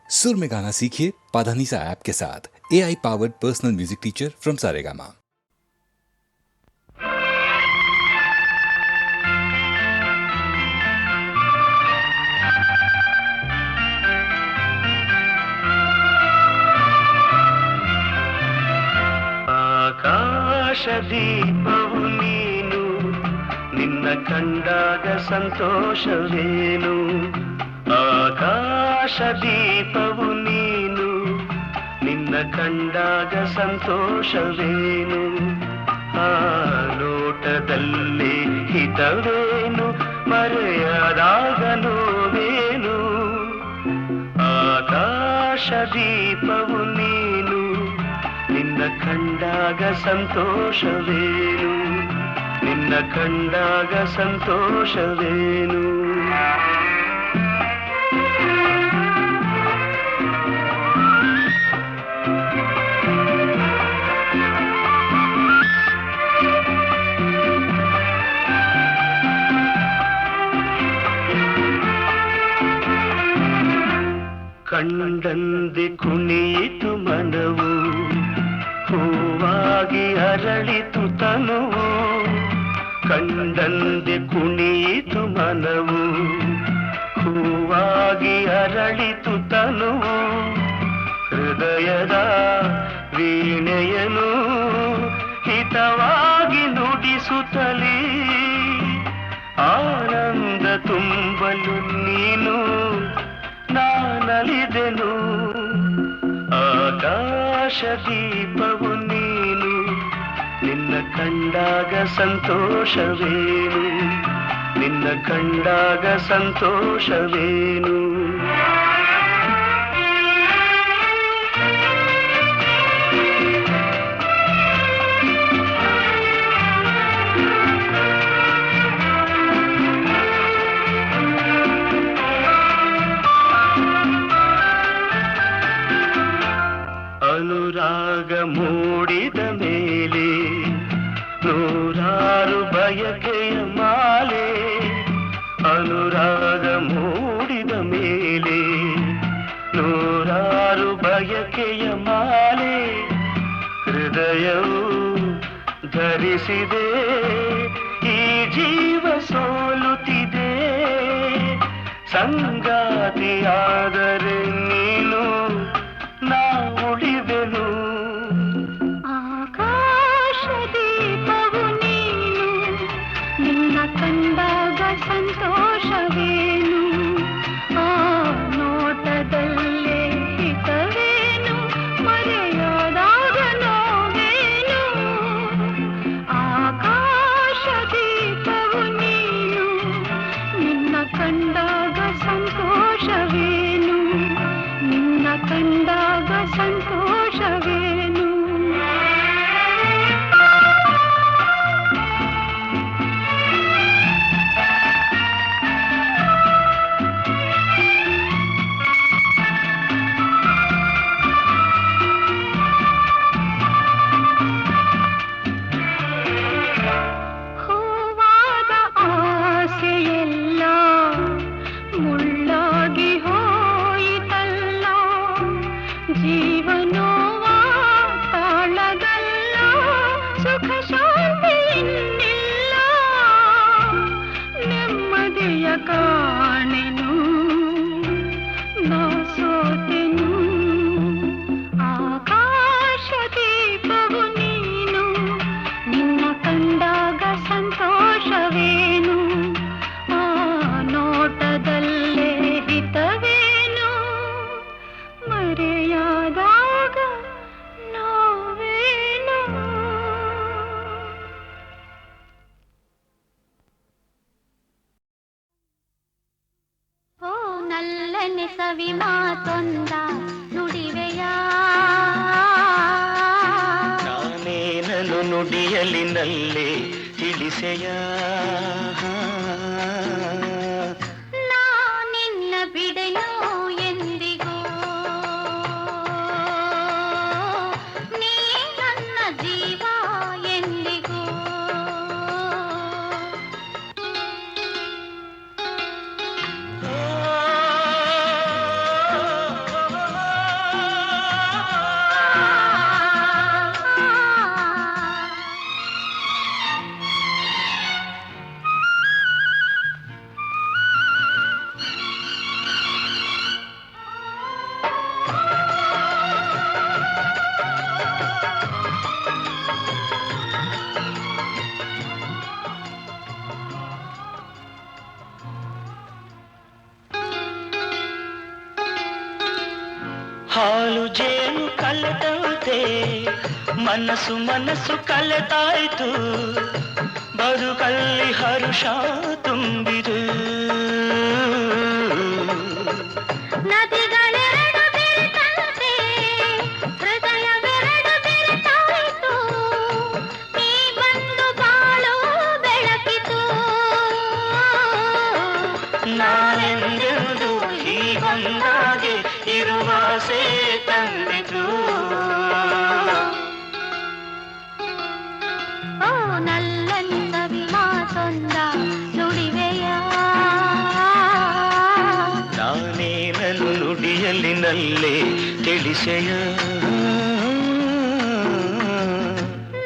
सुर में गाना सीखिए पाधानीसा ऐप के साथ। AI powered personal music teacher from Saregama. ಆಕಾಶ ದೀಪವು ನೀನು, ನಿನ್ನ ಕಂಡಾಗ ಸಂತೋಷವೇನು. ಆಕಾಶ ದೀಪವು ನೀನು, ನಿನ್ನ ಕಂಡಾಗ ಸಂತೋಷವೇನು. ಆ ಲೋಟದಲ್ಲಿ ಹಿತವೇನು, ಮರೆಯದಾಗ ನೋವೇನು. ಆಕಾಶ ದೀಪವು ನೀನು, ನಿನ್ನ ಕಂಡಾಗ ಸಂತೋಷವೇನು, ನಿನ್ನ ಕಂಡಾಗ ಸಂತೋಷವೇನು. ಕಂಡಂದೆ ಕುಣಿಯಿತು ಮನವು, ಹೂವಾಗಿ ಅರಳಿತು ತನುವು. ಕಂಡಂದೆ ಕುಣಿಯಿತು ಮನವು, ಹೂವಾಗಿ ಅರಳಿತು ತನುವು. ಹೃದಯದ ವೀಣೆಯನು ಹಿತವಾಗಿ ನುಡಿಸುತ್ತಲೀ, ಆನಂದ ತುಂಬಲು ನೀನು ನಾನಲಿದೆನು. ಆಕಾಶ ದೀಪವು ನೀನು, ನಿನ್ನ ಕಂಡಾಗ ಸಂತೋಷವೇನು, ನಿನ್ನ ಕಂಡಾಗ ಸಂತೋಷವೇನು. ಅನುರಾಗ ಮೂಡಿದ ಮೇಲೆ ನೂರಾರು ಬಯಕೆಯ ಮಾಲೆ. ಅನುರಾಗ ಮೂಡಿದ ಮೇಲೆ ನೂರಾರು ಬಯಕೆಯ ಮಾಲೆ. ಹೃದಯವು ಧರಿಸಿದೆ, ಈ ಜೀವ ಸೋಲುತ್ತಿದೆ. ಸಂಗಾತಿಯಾದರೆ ನೀನು ನಾ ಉಳಿವೆನು. ಆಕಾಶ ದೀಪವು ನೀನು, ನಿನ್ನ ಕಂಡಾಗ ಸಂತೋಷವೇನು. ಆ ನೋಟದಲ್ಲೇ ಹಿತವೇನು, ಮರೆಯದಾಗ ನೋವೇನು. ಆಕಾಶ ದೀಪವು ನೀನು, ನಿನ್ನ ಕಂಡಾಗ ಸಂತೋಷವೇನು, ನಿನ್ನ ಕಂಡಾಗ ಸಂತೋಷವೇನು. ಹೂವಾದ ಆಸೆಯೆಲ್ಲ ಮುಳ್ಳಾಗಿ ಹೋಯಿತಲ್ಲ, ಜೀವನೋವ ತಾಳಗಲ್ಲ, ಸುಖ ಶಾಂತಿ ಇನ್ನಿಲ್ಲ. ನೆಮ್ಮದಿಯ ಕಾಣೆನು, ನಾ ಸೋತೆನು. ಆಕಾಶ ದೀಪವು ನೀನು, ನಿನ್ನ ಕಂಡಾಗ ಸಂತೋಷವೇನು. ಆ ನೋಟದಲ್ಲೇ ಹಿತವೇನು, ಮರೆಯಾದಾಗ ನೋವೇನು. ಓ ನಲ್ಲನೆ ಸವಿ ಮಾತೊಂದ ನುಡಿವೆಯಾ, ನಾನೇನನು ನುಡಿಯಲಿ ನಲ್ಲೇ ತಿಳಿಸೆಯ. ನಾ ನಿನ್ನ ಬಿಡೆನು ಎಂದಿಗೂ, ನೀ ನನ್ನ ಜೀವ ಎಂದಿಗೂ. ಆ ಹಾಲು ಜೇನು ಕಲೆತಂತೆ ಮನಸ್ಸು ಮನಸ್ಸು ಕಲೆತಾಯ್ತು, ಬದುಕಲ್ಲಿ ಹರುಷ ತುಂಬಿದು. ನದಿಗಳೆರಡು ಬೆರೆತಂತೆ ಹೃದಯವೆರಡು ಬೆರೆತಾಯಿತು, ನೀ ಬಂದು ಬಾಳು ಬೆಳಕಿತು. ನಾನೆಂದೆಂದು ಹೀಗೊಂದಾಗೆ ಇರುವಾಸೆ ತಂದಿತು. ಓ ನಲ್ಲನಿ ಸವಿ ಮಾತೊಂದ ನುಡಿವೆಯ, ನಾನೇನನ್ನು ನುಡಿಯಲ್ಲಿ ನಲ್ಲೇ ತಿಳಿಸೆಯ.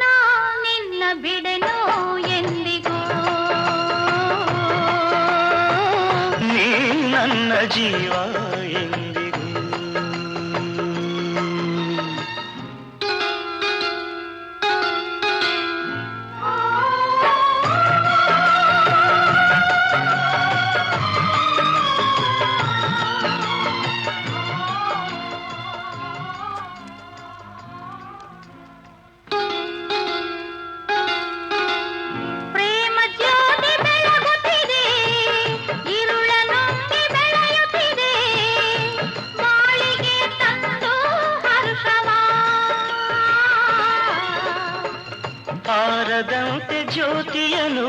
ನಾ ನಿನ್ನ ಬಿಡೆನೋ ಎಂದಿಗೂ, ನೀ ನನ್ನ ಜೀವ ಎಂದಿಗೂ. ಪ್ರೇಮ ಜ್ಯೋತಿ ಬೆಳಗುತ್ತಿದೆ, ಇರುಳ ನುಂಗಿ ಬೆಳೆಯುತ್ತಿದೆ, ಬಾಳಿಗೆ ತಂದು ಹರುಷವ. ಆರದಂತೆ ಜ್ಯೋತಿಯನು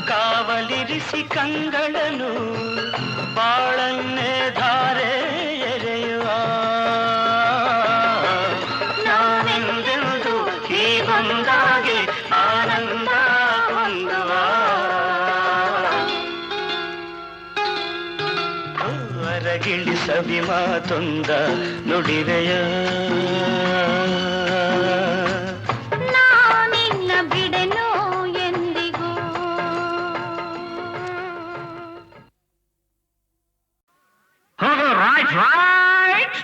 ಕಾವಲಿರಿಸಿ ಕಂಗಳನು, ಬಾಳನ್ನೇ ಧಾರೆ ಎರೆಯುವ. ನಾವೆಂದೆಂದು ಹೀಗೊಂದಾಗೆ ಆನಂದ ಹೊಂದುವ. ಹೊರಗಿಳಿ ಸವಿ ಮಾತೊಂದ ನುಡಿರೆಯ. ನಾ ನಿನ್ನ ಬಿಡೆನೋ ಎಂದಿಗೂ. Right right.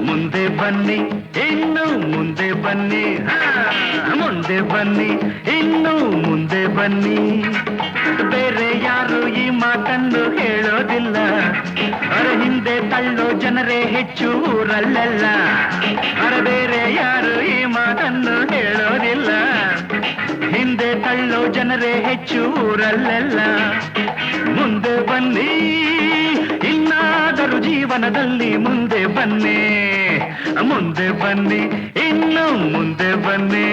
ಮುಂದೆ ಬನ್ನಿ ಇನ್ನು ಮುಂದೆ ಬನ್ನಿ, ಮುಂದೆ ಬನ್ನಿ ಇನ್ನು ಮುಂದೆ ಬನ್ನಿ. ಬೇರೆ ಯಾರು ಈ ಮಾತನ್ನು ಹೇಳೋದಿಲ್ಲ, ಅರ ಹಿಂದೆ ತಳ್ಳೋ ಜನರೇ ಹೆಚ್ಚು ಊರಲ್ಲೆಲ್ಲ. ಅರ ಬೇರೆ ಯಾರು ಈ ಮಾತನ್ನು ಹೇಳೋದಿಲ್ಲ, ಹಿಂದೆ ತಳ್ಳೋ ಜನರೇ ಹೆಚ್ಚು ಊರಲ್ಲೆಲ್ಲ. ಮುಂದೆ ಬನ್ನಿ ಇನ್ನಾದರೂ ಜೀವನದಲ್ಲಿ ಮುಂದೆ ಬನ್ನಿ, ಮುಂದೆ ಬನ್ನಿ ಇನ್ನು ಮುಂದೆ ಬನ್ನಿ.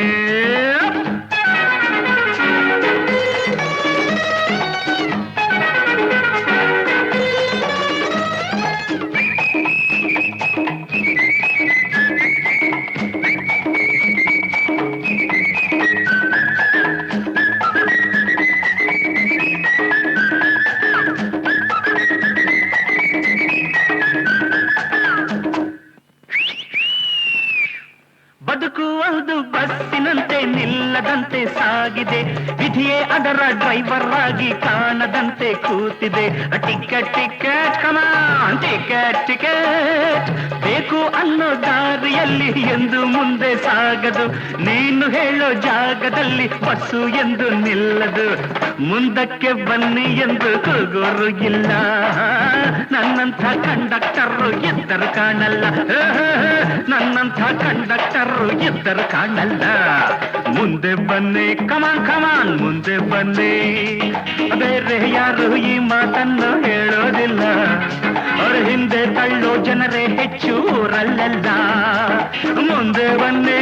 ಬದುಕು ಒಂದು ಬಸ್ಸಿನಂತೆ ನಿಲ್ಲದಂತೆ ಸಾಗಿದೆ, ವಿಧಿಯೇ ಅದರ ಡ್ರೈವರ್ ಆಗಿ ಕಾಣದಂತೆ ಕೂತಿದೆ. ಟಿಕೆಟ್ ಟಿಕೆಟ್ ಕಮಾನ್ ಟಿಕೆಟ್ ಟಿಕೆಟ್ ಬೇಕು ಅನ್ನೋ ದಾರಿಯಲ್ಲಿ ಎಂದು ಮುಂದೆ ಸಾಗದು, ನೀನು ಹೇಳೋ ಜಾಗದಲ್ಲಿ ಬಸ್ಸು ಎಂದು ನಿಲ್ಲದು. ಮುಂದಕ್ಕೆ ಬನ್ನಿ ಎಂದು ಕೂಗೋರು ಇಲ್ಲ, ನನ್ನಂಥ ಕಂಡಕ್ಟರು ಎದ್ದರು ಕಾಣಲ್ಲ, ನನ್ನಂಥ ಕಂಡಕ್ಟರು ಎದ್ದರು ಕಾಣಲ್ಲ. ಮುಂದೆ ಬನ್ನಿ ಕಮಾನ್ ಕಮಾನ್ ಮುಂದೆ ಬನ್ನಿ. ಬೇರೆ ಯಾರು ಈ ಮಾತನ್ನು ಹೇಳೋದಿಲ್ಲ, ಅವರ ಹಿಂದೆ ತಳ್ಳೋ ಜನರೇ ಹೆಚ್ಚು ಊರಲ್ಲೆಲ್ಲ. ಮುಂದೆ ಬನ್ನಿ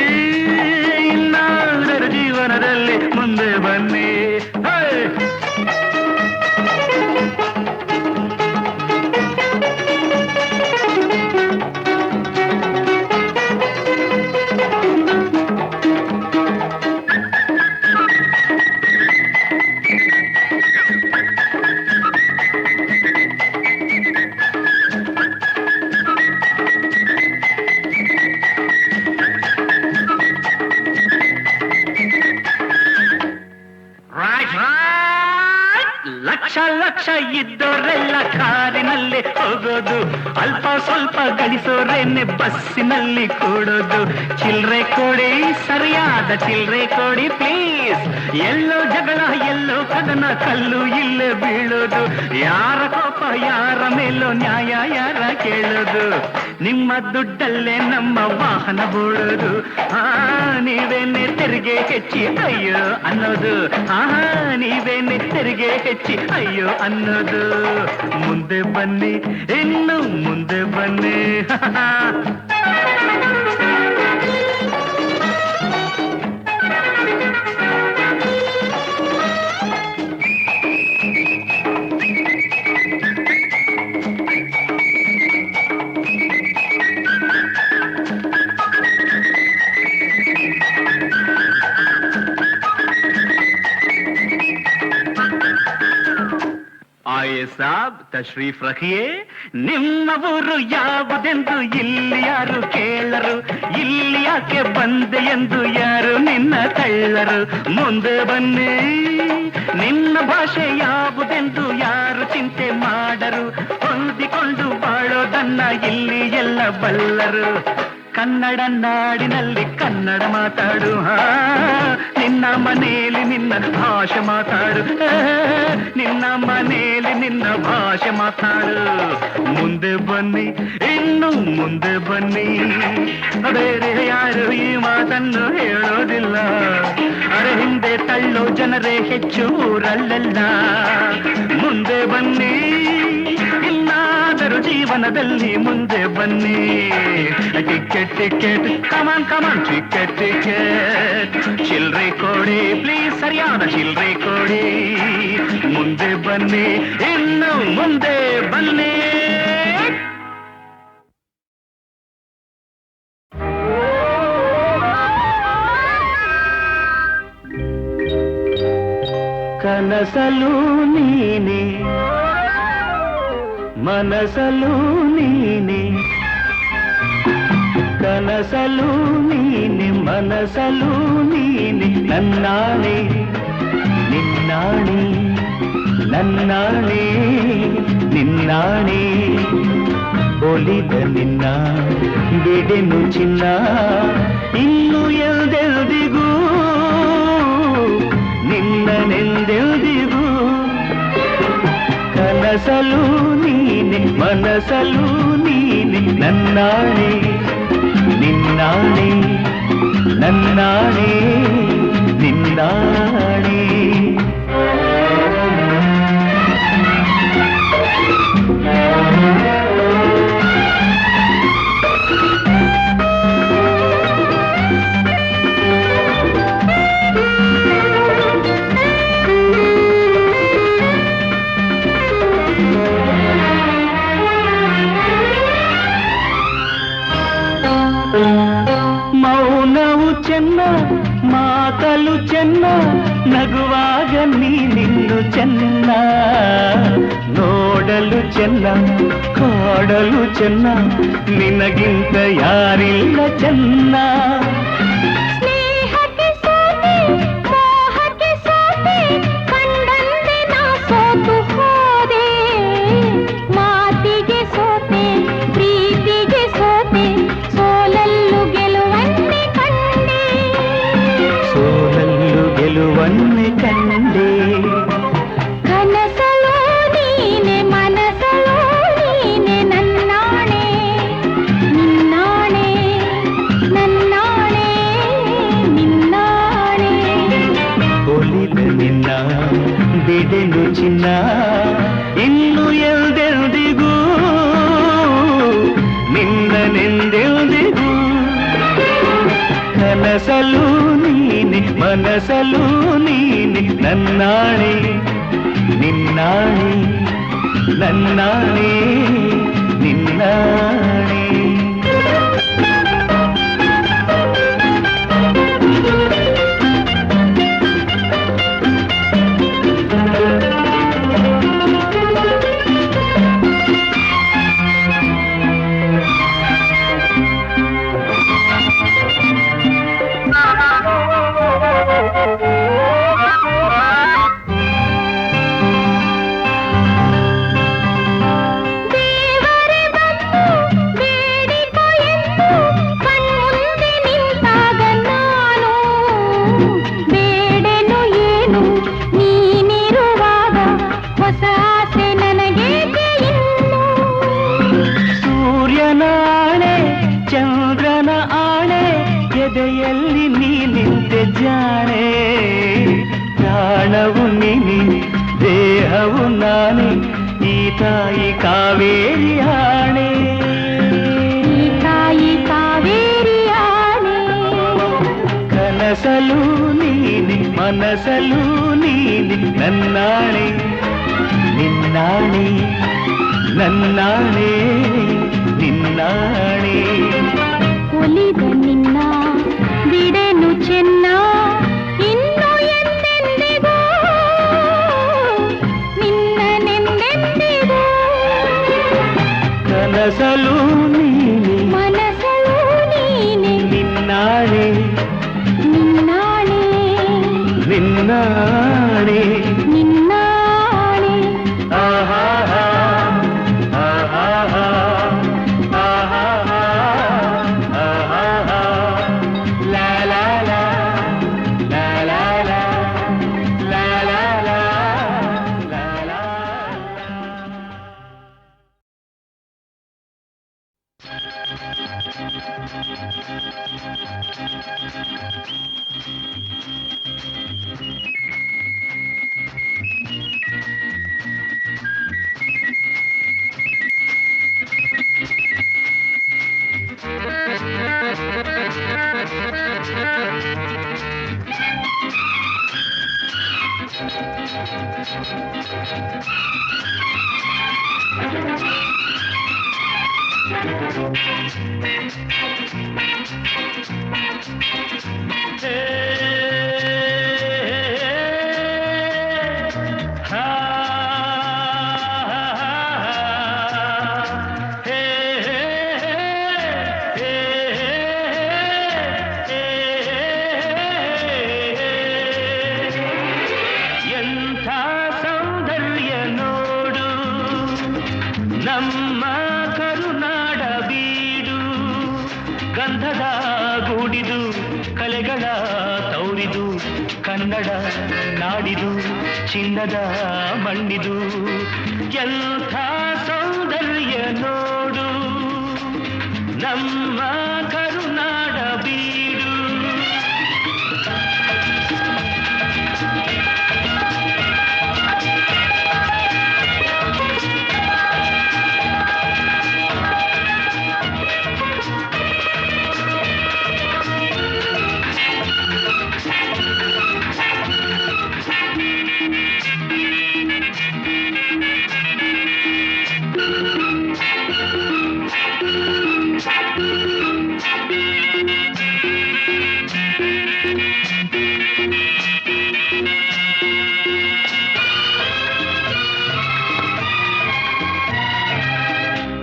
ಇನ್ನಾದರೂ ಜೀವನದಲ್ಲಿ ಮುಂದೆ ಬನ್ನಿ. ಲಕ್ಷ ಇದ್ದೋರೆಲ್ಲ ಕಾರಿನಲ್ಲಿ ಹೋಗೋದು, ಅಲ್ಪ ಸ್ವಲ್ಪ ಗಳಿಸೋರೇನೆ ಬಸ್ಸಿನಲ್ಲಿ ಕೂಡೋದು. ಚಿಲ್ರೆ ಕೊಡಿ, ಸರಿಯಾದ ಚಿಲ್ರೆ ಕೊಡಿ ಪ್ಲೀಸ್. ಎಲ್ಲೋ ಜಗಳ ಎಲ್ಲೋ ಕದನ, ಕಲ್ಲು ಇಲ್ಲೇ ಬೀಳೋದು. ಯಾರ ಕೋಪ ಯಾರ ಮೇಲೋ ನ್ಯಾಯ ಯಾರ ಕೇಳೋದು. ನಿಮ್ಮ ದುಡ್ಡಲ್ಲೇ ನಮ್ಮ ವಾಹನ ಬೋಳೋದು. ನೀವೇನೆ ತೆರಿಗೆ ಹೆಚ್ಚಿ ಅಯ್ಯೋ ಅನ್ನೋದು. ನೀವೇನೆ ತೆರಿಗೆ ಹೆಚ್ಚಿ ಅಯ್ಯೋ ಅನ್ನೋದು. ಮುಂದೆ ಬನ್ನಿ, ಇನ್ನು ಮುಂದೆ ಬನ್ನಿ. ಆಯೇ ಸಾಬ್ ತಶ್ರೀಫ್ ರಖಿಯೇ. ನಿಮ್ಮ ಊರು ಯಾವುದೆಂದು ಇಲ್ಲಿ ಯಾರು ಕೇಳರು, ಇಲ್ಲಿ ಯಾಕೆ ಬಂದೆ ಎಂದು ಯಾರು ನಿನ್ನ ತಳ್ಳರು. ಮುಂದೆ ಬನ್ನಿ, ನಿನ್ನ ಭಾಷೆ ಯಾವುದೆಂದು ಯಾರು ಚಿಂತೆ ಮಾಡರು. ಹೊಂದಿಕೊಂಡು ಬಾಳೋದನ್ನ ಇಲ್ಲಿ ಎಲ್ಲ ಬಲ್ಲರು. ಕನ್ನಡ ನಾಡಿನಲ್ಲಿ ಕನ್ನಡ ಮಾತಾಡು. ನಿನ್ನ ಮನೆಯಲ್ಲಿ ನಿನ್ನ ಭಾಷೆ ಮಾತಾಡು. ನಿನ್ನ ಮನೆಯಲ್ಲಿ ನಿನ್ನ ಭಾಷೆ ಮಾತಾಡು. ಮುಂದೆ ಬನ್ನಿ, ಇನ್ನು ಮುಂದೆ ಬನ್ನಿ. ಬೇರೆ ಯಾರು ಈ ಮಾತನ್ನು ಹೇಳೋದಿಲ್ಲ. ಅರೆ ಹಿಂದೆ ತಳ್ಳೋ ಜನರೇ ಹೆಚ್ಚು ಊರಲ್ಲೆಲ್ಲ. ಮುಂದೆ ಬನ್ನಿ, ಇನ್ನಾದರೂ ಜೀವನದಲ್ಲಿ ಮುಂದೆ ಬನ್ನಿ. ಟಿಕೆಟ್ ಟಿಕೆಟ್ ಕಮಾನ್ ಕಮಾನ್ ಟಿಕೆಟ್ ಟಿಕೆಟ್. ಚಿಲ್ರೆ ಕೊಡಿ ಪ್ಲೀಸ್, ಸರಿಯಾದ ಚಿಲ್ರೆ ಕೊಡಿ. ಮುಂದೆ ಬನ್ನಿ, ಇನ್ನು ಮುಂದೆ ಬನ್ನಿ. ಕನಸಲು ನೀನೆ, ಮನಸಲು ನೀನೆ. ಕನಸಲು ನೀನೆ, ಮನಸಲು ನೀನೆ. ನನ್ನಾಣೆ ನಿನ್ನಾಣೆ, ನನ್ನಾಣೆ ನಿನ್ನಾಣೆ. ಒಲಿದ ನಿನ್ನ ಬಿಡೆನು ಚಿನ್ನ, ಇನ್ನು ಎಲ್ದೆಲ್ದಿಗೂ ನಿನ್ನನೆಂದೆಲ್ದಿಗೂ. ಕನಸಲು ನೀನೆ, ಮನಸಲು ನೀನೆ. ನನ್ನಾಣೆ ನಿನ್ನಾಣೆ, ನನ್ನಾಣೆ ನಿನ್ನಾಣೆ. ಮೌನವು ಚೆನ್ನ, ಮಾತಲು ಚೆನ್ನ. ನಗುವಾಗ ನೀನಿನ್ನು ಚೆನ್ನ. ನೋಡಲು ಚೆನ್ನ, ಕಾಡಲು ಚೆನ್ನ. ನಿನಗಿಂತ ಯಾರಿಲ್ಲ ಚೆನ್ನ. ಗೆಲುವನ್ನೇ ಕಂಡೆ. ಕನಸಲು ನೀನೆ, ಮನಸಲು ನೀನೆ. ನನ್ನಾಣೆ ನಿನ್ನಾಣೆ, ನನ್ನಾಣೆ ನಿನ್ನಾಣೆ. ಒಲಿದ ನಿನ್ನ ಬಿಡೆನು ಚಿನ್ನ, ಇನ್ನು ಎಲ್ದೆಲ್ದಿಗೂ ನಿನ್ನನೆಂದೆಲ್ದಿಗೂ. ಕನಸಲು ನೀನೆ, ಮನಸಲು ನೀನೆ. ನನ್ನಾಣೆ ನಿನ್ನಾಣೆ, ನನ್ನಾಣೆ ನಿನ್ನಾಣೆ. ಎಲ್ಲಿ ನೀ ನಿಂತೆ ಜಾಣೆ ಪ್ರಾಣವು ನೀನೆ ದೇಹವು ನಾನೇ ಈ ತಾಯಿ ಕಾವೇರಿ ಆಣೆ ಈ ತಾಯಿ ಕಾವೇರಿ ಆಣೆ ಕನಸಲು ನೀನೆ ಮನಸಲು ನೀನೆ ನನ್ನಾಣೆ ನಿನ್ನಾಣೆ ನನ್ನಾಣೆ ನಿನ್ನಾಣೆ ಒಲಿದ ನಿನ್ನ ಬಿಡೆನು ಚೆನ್ನ ಇನ್ನು ಎಂದೆಂದಿಗೂ ನಿನ್ನನೆಂದೆಂದಿಗೂ ಕನಸಲು ನೀನೆ ಮನಸಲು ನೀನೆ ನಿನ್ನಾಣೆ ನಿನ್ನಾಣೆ ನಿನ್ನಾಣೆ ನಿನ್ನಾಣೆ ಆಹಾ ಆಹಾ ಆಹಾ ಆಹಾ ಲಾ ಲಾ ಲಾ ಲಾ ಲಾ ಲಾ ಲಾ ಲಾ ಲಾ ಲಾ ಲಾ ಎಂಥ ಸೌಂದರ್ಯ ನೋಡು ನಮ್ಮ ಕರುನಾಡ ಬೀಡು ಗಂಧದ ಗೂಡಿದು ಕಲೆಗಳ ತೌರಿದು ಕನ್ನಡ ನಾಡಿದು ಚಿನ್ನದ ಮಣ್ಣಿದು ಎಂಥ ಸೌಂದರ್ಯ ನೋಡು ನಮ್ಮ ಕರುನಾಡ ಬೀಡು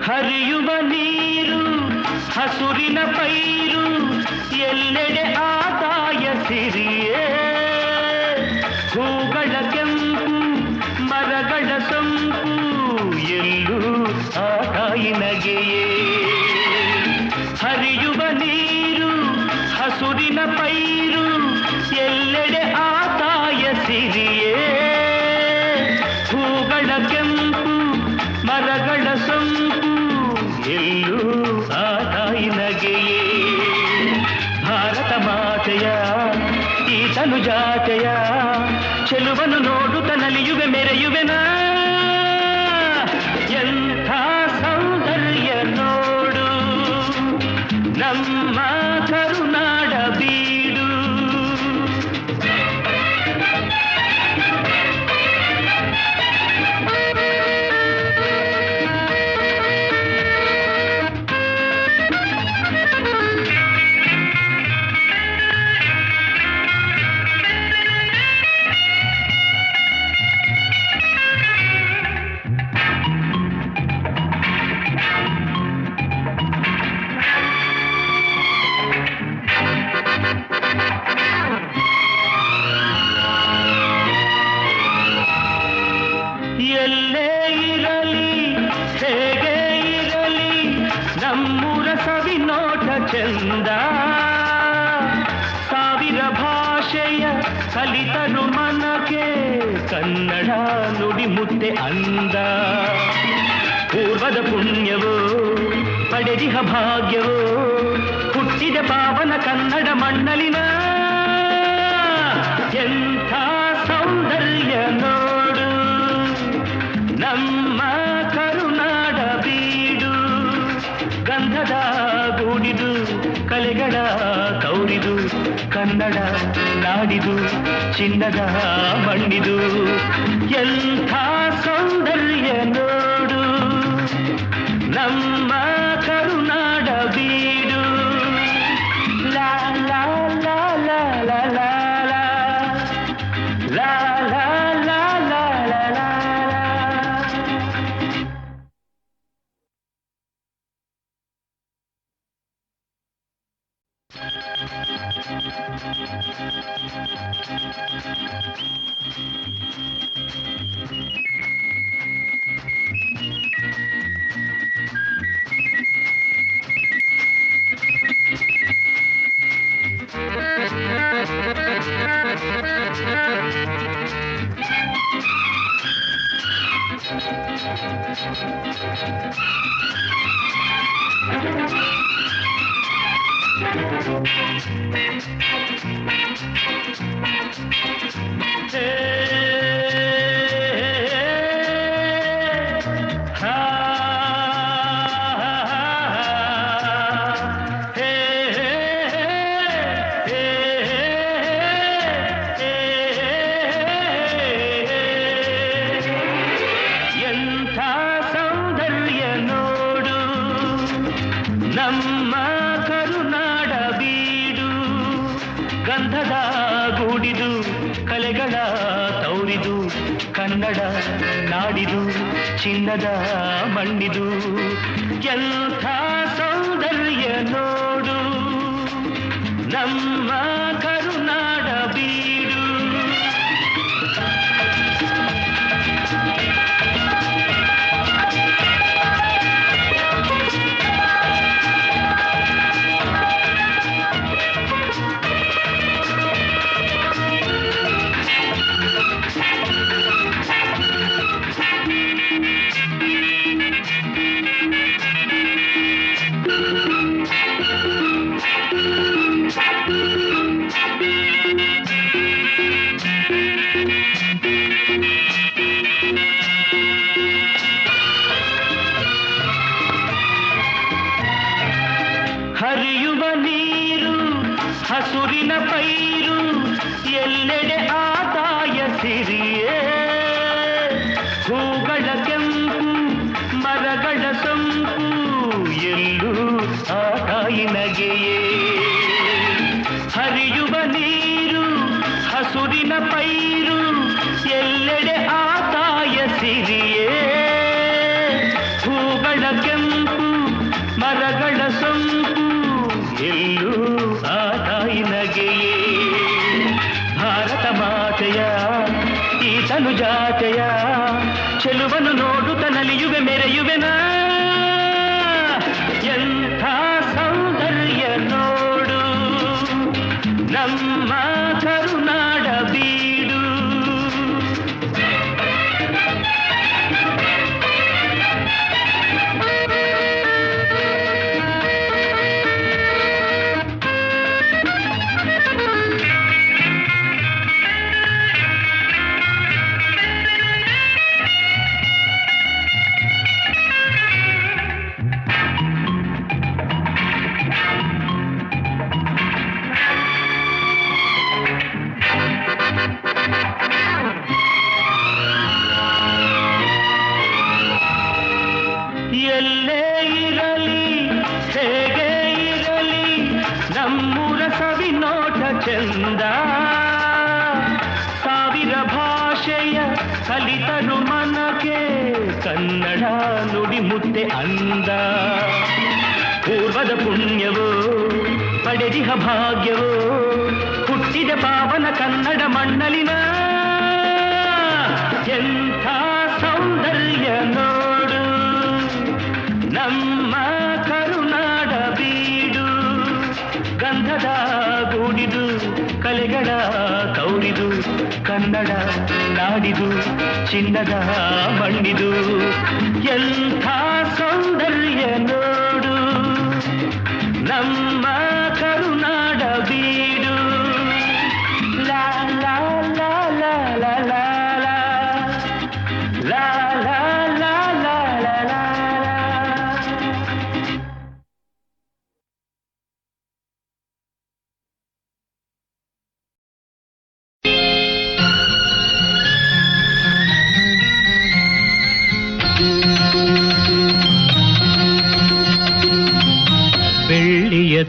ಹರಿಯುವ ನೀರು ಹಸುರಿನ ಪೈರು ಎಲ್ಲೆಡೆ ಆದಾಯ ಸಿರಿಯೇ ಹೂಗಳ ಕೆಂಪು ಮರಗಳ ಸೊಂಪು ಎಲ್ಲೂ ಆ ತಾಯಿ ನಗೆಯೇ ಹರಿಯುವ ನೀರು ಹಸುರಿನ ಪೈರು ಎಲ್ಲೆಡೆ ಆದಾಯ ಸಿರಿಯೇ ಹೂಗಳ ಕೆಂಪು ಮರಗಳ ಸೊಂಪು ಎಲ್ಲೂ ಆ ತಾಯಿ ನಗೆಯೇ ಭಾರತ ಮಾತೆಯ ಈ ತನು ಜಾತೆಯ ಚೆಲುವನ್ನು ನೋಡುತ್ತ ನಲಿಯುವೆ ಮೆರೆಯುವೆನಾ ಎಂಥ ಸೌಂದರ್ಯ ನೋಡು ನಮ್ಮ ಕರುನಾಡ ಬೀಡು ಎಲ್ಲೇ ಇರಲಿ ಹೇಗೆ ಇರಲಿ ನಮ್ಮೂರ ಸವಿನೋಟ ಚಂದ ಸಾವಿರ ಭಾಷೆಯ ಕಲಿತರು ಮನಕ್ಕೆ ಕನ್ನಡ ನುಡಿ ಮುತ್ತೆ ಅಂದ ಪೂರ್ವದ ಪುಣ್ಯವೋ ಪಡೆದಿಹ ಭಾಗ್ಯವೋ ಹುಟ್ಟ ಹುಟ್ಟಿದ ಪಾವನ ಕನ್ನಡ ಮಣ್ಣಲಿನ ಎಂಥ ಸೌಂದರ್ಯ ನೋಡು ನಮ್ಮ ಕರುನಾಡ ಬೀಡು ಗಂಧದ ಗೂಡಿದು ಕಲೆಗಳ ಕೌರಿದು ಕನ್ನಡ ನಾಡಿದು ಚಿನ್ನದ ಮಣ್ಣಿದು ಎಂಥ ಸೌಂದರ್ಯ ನೋಡು ನಮ್ಮ ಕರುನಾಡ ಬೀಡು ಲಾ ಲಾ ಲಾ ಲಾ ಲಾ ಲಾ ಲಾ ಲಾ ಲಾ ಲಾ ಲಾ ಲಾ. ಎಂಥ ಸೌಂದರ್ಯ ನೋಡು ನಮ್ಮ ಕರುನಾಡ ಬೀಡು ಗಂಧದ ಗೂಡಿದು ಕಲೆಗಳ ತೌರಿದು ಕನ್ನಡ ನಾಡಿದು ಚಿನ್ನದ ಮಣ್ಣಿದು ಎಂಥ ಸೌಂದರ್ಯ ನೋಡು ನಮ್ಮ ಕರುನಾಡ ಬೀಡು. ಹರಿಯುವ ನೀರು ಹಸುರಿನ ಪೈರು ಎಲ್ಲೆಡೆ ಆದಾಯ ಸಿರಿಯೇ ಹೂಗಳ ಕೆಂಪು ಮರಗಳ ಸೊಂಪು ಎಲ್ಲೂ ಆ ತಾಯಿನಗೆಯೇ. ಹರಿಯುವ ನೀರು ಹಸುರಿನ ಪೈರು ಎಲ್ಲೆಡೆ ಆದಾಯ ಸಿರಿಯೇ ಹೂಗಳ ಕೆಂಪು ಮರಗಳ ಸೊಂಪು ಎಲ್ಲೂ ಆ ತಾಯಿನಗೆಯೇ. ಭಾರತ ಮಾತೆಯ ಈ ತನು ಜಾತೆಯ ಚೆಲುವನ್ನು ನೋಡುತ್ತ ನಲಿಯುವೆ ಮೆರೆಯುವೆನ ಎಂಥ ಸೌಂದರ್ಯ ನೋಡು ನಮ್ಮ ಕರುನಾಡ ಬೀಡು. ಎಲ್ಲೇ ಇರಲಿ ಹೇಗೆ ಇರಲಿ ನಮ್ಮೂರ ಸವಿನೋಟ ಚಂದ ಸಾವಿರ ಭಾಷೆಯ ಕಲಿತರು ಮನಕ್ಕೆ ಕನ್ನಡ ನುಡಿ ಮುತ್ತೆ ಅಂದ. ಪೂರ್ವದ ಪುಣ್ಯವೋ ಪಡೆದಿಹ ಭಾಗ್ಯವೋ ಹುಟ್ಟಿದ ಪಾವನ ಕನ್ನಡ ಮಣ್ಣಲಿನ ಎಂಥ ಸೌಂದರ್ಯ ನೋಡು ನಮ್ಮ ಕರುನಾಡ ಬೀಡು ಗಂಧದ ಗೂಡಿದು ಕಲೆಗಳ ಕೌರಿದು ಕನ್ನಡ ನಾಡಿದು ಚಿನ್ನದ ಮಣ್ಣಿದು ಎಂಥ ಸೌಂದರ್ಯ ನೋಡು ನಮ್ಮ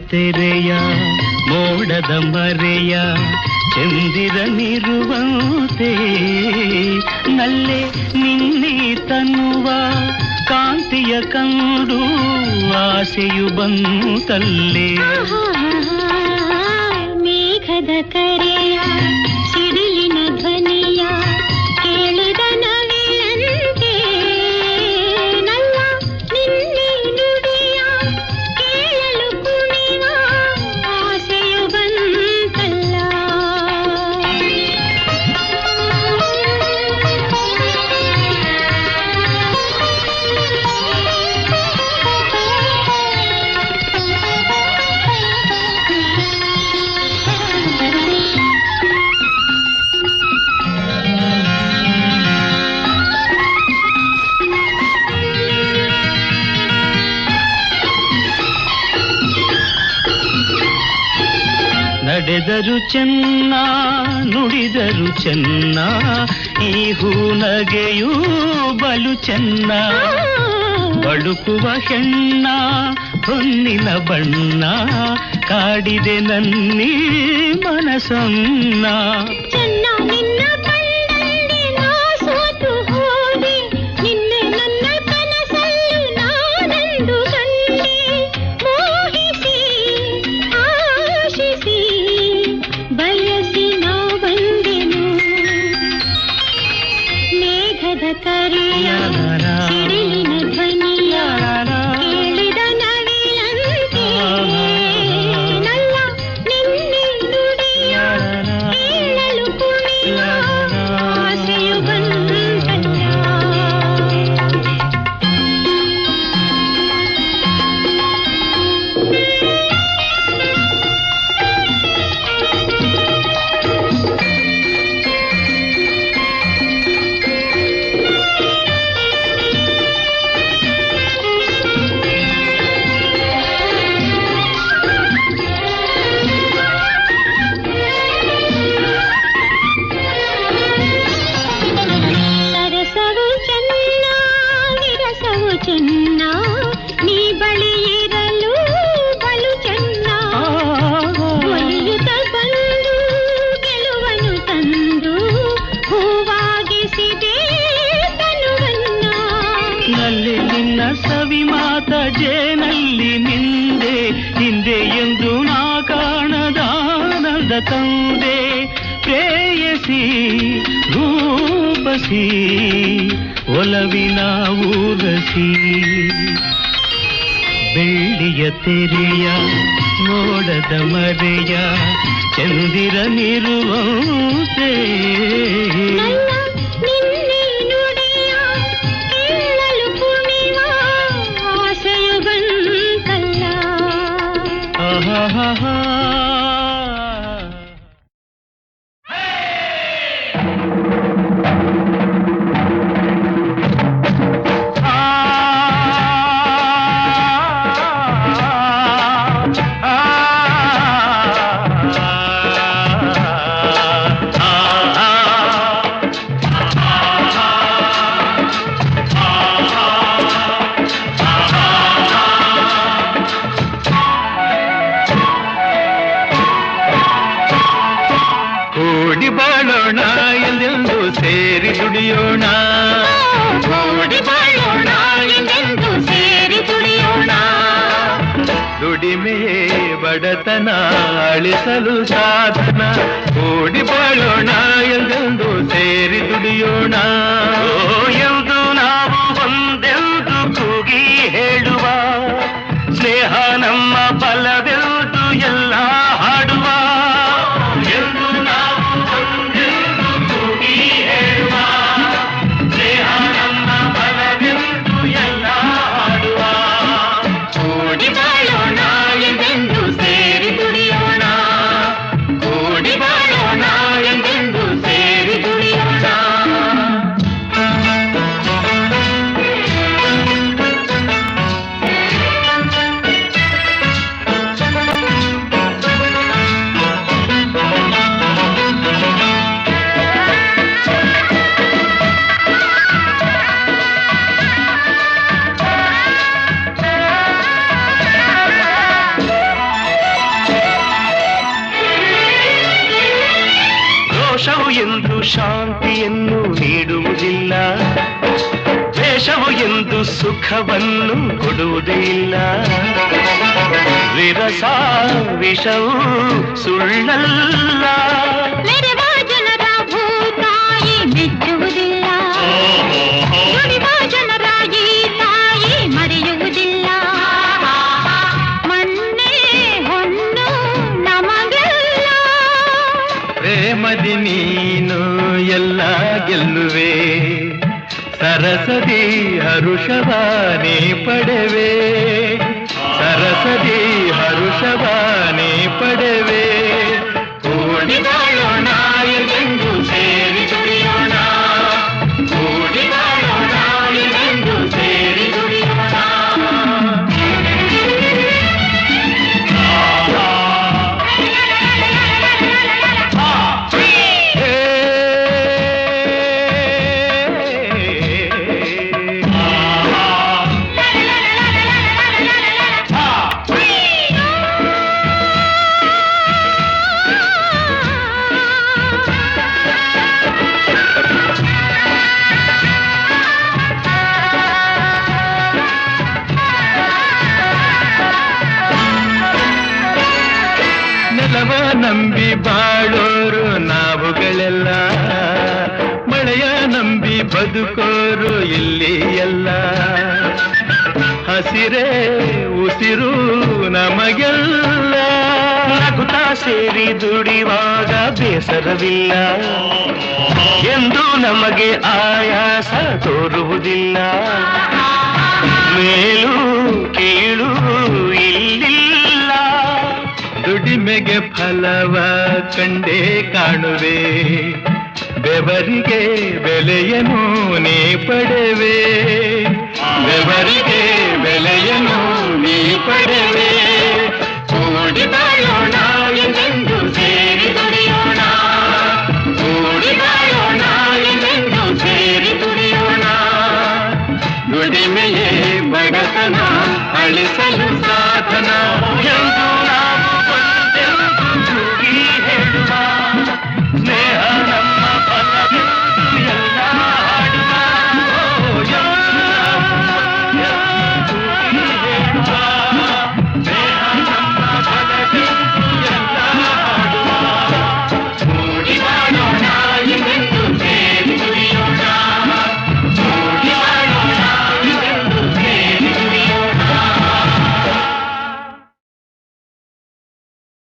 ತೆರೆಯ ಮೋಡದ ಮರೆಯ ಚಂದಿರನಿರುವಂತೆ ನಲ್ಲೆ ನಿನ್ನೆ ತನ್ನುವ ಕಾಂತಿಯ ಕಂಡು ಆಸೆಯು ಬಂತಲ್ಲೇ ಮೇಘದ ಕರೆಯ ಸಿಡಿಲಿನ ಧ್ವನಿಯ ಕೇಳಿದ ನವಿಲಂತೆ ನನ್ನ ನಿನ್ನೆ ನುಡಿಯ ಕೇಳಲು ಕುಣಿವ ಆಸೆಯು ಬಂತಲ್ಲ ನಡೆದರು ಚೆನ್ನ ನುಡಿದರು ಚೆನ್ನ ಈ ಹೂನಗೆಯೂ ಬಲು ಚೆನ್ನ ಬಳುಕುವ ಹೆಣ್ಣ ಹೊನ್ನಿನ ಬಣ್ಣ ಕಾಡಿದೆ ನನ್ನೀ ಮನಸನ್ನ ಚೆನ್ನ ನಿನ್ನ ಕಣ್ಣಲ್ಲಿ ನಾ ಸೋತು ಹೋದೆ ನಿನ್ನೆ ನನ್ನ ಕನಸಲ್ಲೂ ನಾನಂದು ಕಂಡೆ ಮೋಹಿಸಿ ಆಶಿಸಿ ಬಯಸಿ ನಾ ಬಂದೆನು ಮೇಘದ ಕರೆಯ ಸಿಡಿಲಿನ ಧ್ವನಿಯ ಕೇಳಿದ ನವಿಲಂತೆ ನಲ್ಲ ನಿನ್ನೆ ನುಡಿಯ ಕೇಳಲು ಕುಣಿಯ ಆಸೆಯು ಬಂತಲ್ಲ ಸರಸವು ಚೆನ್ನ ವಿರಸವು ಚೆನ್ನ ನೀ ಬಳಿ ಇರಲು ಬಲು ಚೆನ್ನ ಒಲಿಯುತ್ತ ಬಂದು ಗೆಲುವನು ತಂದು ಹೂವಾಗಿಸಿದೆ ತನುವನ್ನ ನಲ್ಲಿ ನಿನ್ನ ಸವಿ ಮಾತ ಜೇನಲ್ಲಿ ನಿಂದೆ ಹಿಂದೆ ಎಂದು ನಾ ಕಾಣದಾನದ ತಂದೆ ಪ್ರೇಯಸಿ ರೂಪಸಿ ಒಲವಿನ ಊರಸಿ ಬೆಳ್ಳಿಯ ತೆರೆಯ ಮೋಡದ ಮರೆಯ ಚಂದಿರನಿರುವಂತೆ ನನ್ನ ನಿನ್ನೆ ನುಡಿಯ ಕೇಳಲು ಕುಣಿವ ಆಸೆಯು ಬಂತಲ್ಲ ಆಹಾಹಾ. ಕೂಡಿ ಬಾಳೋಣ ಎಲ್ಲೆಂದು ಸೇರಿ ದುಡಿಯೋಣ ಕೂಡಿ ಬಾಳೋಣ ಎಂದೆಂದು ಸೇರಿ ದುಡಿಯೋಣ ದುಡಿಮೆಯೇ ಬಡತನ ಅಳಿಸಲು ಸಾಧನ ಕೂಡಿ ಬಾಳೋಣ ಎಲ್ಲೆಂದು ಸೇರಿ ದುಡಿಯೋಣ ಎಂದು ನಾವು ಒಂದೆಂದು ಕೂಗಿ ಹೇಳುವ ಸ್ನೇಹ ನಮ್ಮ ಬಲವೆಂದು ಎಲ್ಲ ಹಾಡುವ ಎಂದು ನಾವು ಒಂದೆಂದು ಕೂಗಿ ಹೇಳುವ ಸ್ನೇಹ ನಮ್ಮ ಬಲವೆಂದು ಎಲ್ಲ ಹಾಡುವ ಕೂಡಿ ಬಾಳೋಣ ಎಂದೆಂದು ಸೇರಿ ದುಡಿಯೋಣ ಕೂಡಿ ಬಾಳೋಣ ಎಂದೆಂದು ಸೇರಿ ದುಡಿಯೋಣ ಶಾಂತಿಯನ್ನು ನೀಡುವುದಿಲ್ಲ, ದ್ವೇಷವು ಎಂದು ಸುಖವನ್ನು ಕೊಡುವುದೇ ಇಲ್ಲ. ವಿರಸ ವಿಷವು ಸುಳ್ಳಲ್ಲ, ಮೆರೆವ ಜನರ ಭೂತಾಯಿ ಮೆಚ್ಚುವುದಿಲ್ಲ, ನುಡಿವ ಜನರ ಈ ತಾಯಿ ಮರೆಯುವುದಿಲ್ಲ. ಮಣ್ಣೆ ಹೊನ್ನು ನಮಗೆಲ್ಲ, ಪ್ರೇಮದಿ ನೀನು ಎಲ್ಲ ಗೆಲ್ಲುವೆ, ಸರಸದಿ ಹರುಷವಾನೇ ಪಡೆವೆ, ಸರಸದಿ ಹರುಷವಾನೇ ಪಡೆವೆ. ಕೂಡಿ ಬಾಳೋಣ ಎಂದು ಸೇರಿ ದುಡಿಯೋಣ, ಕೂಡಿ ಬಾಳೋಣ ಎಂದು ಸೇರಿ ದುಡಿಯೋಣ. ನೆಲವ ನಂಬಿ ಬಾಳೋರು ನಾವುಗಳೆಲ್ಲ, ಮಳೆಯ ನಂಬಿ ಬದುಕೋರು ಇಲ್ಲಿ ಎಲ್ಲ. ಹಸಿರೇ ಉಸಿರು ನಮಗೆಲ್ಲ, ನಗುತ್ತಾ ಸೇರಿ ದುಡಿವಾಗ ಬೇಸರವಿಲ್ಲ, ಎಂದು ನಮಗೆ ಆಯಾಸ ತೋರುವುದಿಲ್ಲ. ಮೇಲು ಕೀಳು ಇಲ್ಲಿಲ್ಲ, ದುಡಿಮೆಗೆ ಫಲವ ಕಂಡೇ ಕಾಣುವೆ, ಬೆವರಿಗೆ ಬೆಲೆಯನ್ನು ನೀ ಪಡೆವೆ, ಬೆವರಿಗೆ ಬೆಲೆಯನ್ನು ನೀ